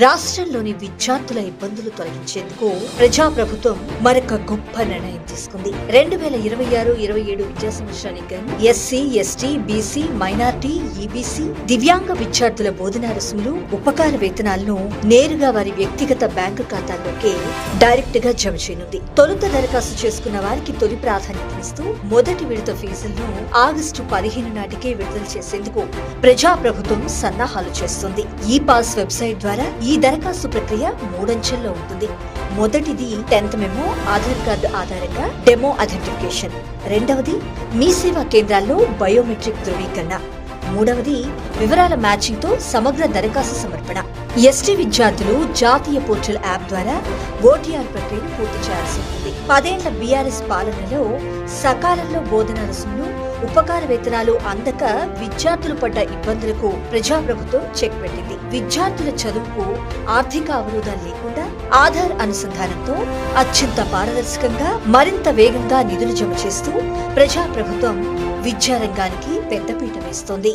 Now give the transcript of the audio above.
రాష్ట్రంలోని విద్యార్థుల ఇబ్బందులు తొలగించేందుకు ప్రజాప్రభుత్వం మరొక గొప్ప నిర్ణయం తీసుకుంది. 2026-27 విద్యా సంవత్సరానికి SC, ST, BC, minority, EBC, దివ్యాంగ విద్యార్థుల బోధనా రుసుములు, ఉపకార వేతనాలను నేరుగా వారి వ్యక్తిగత బ్యాంకు ఖాతాల్లోకి డైరెక్ట్ గా జమ చేయనుంది. తొలుత దరఖాస్తు చేసుకున్న వారికి తొలి ప్రాధాన్యతనిస్తూ మొదటి విడత ఫీజులను ఆగస్టు 15 నాటికే విడుదల చేసేందుకు ప్రజాప్రభుత్వం సన్నాహాలు చేస్తుంది. ఈ పాస్ వెబ్సైట్ ద్వారా ఈ దరఖాస్తు ప్రక్రియ 3 అంచెల్లో ఉంటుంది. మొదటిది 10th మెమో ఆధార్ కార్డు ఆధారంగా డెమో ఐడెంటిఫికేషన్, రెండవది మీ సేవా కేంద్రాల్లో బయోమెట్రిక్ ధృవీకరణ, మూడవది వివరాల మ్యాచింగ్ తో సమగ్ర దరఖాస్తు సమర్పణ. ఎస్టీ విద్యార్థులు జాతీయ పోర్టల్ యాప్ ద్వారా ఓటీఆర్ ప్రక్రియను పూర్తి చేయాల్సి ఉంటుంది. 10 ఏళ్ల బీఆర్ఎస్ పాలనలో సకాలంలో బోధనా రుసుములు, ఉపకార వేతనాలు అందక విద్యార్థులు పడ్డ ఇబ్బందులకు ప్రజాప్రభుత్వం చెక్ పెట్టింది. విద్యార్థుల చదువుకు ఆర్థిక అవరోధాలు లేకుండా ఆధార్ అనుసంధానంతో అత్యంత పారదర్శకంగా మరింత వేగంగా నిధులు జమ చేస్తూ ప్రజాప్రభుత్వం విద్యారంగానికి పెద్దపీట వేస్తోంది.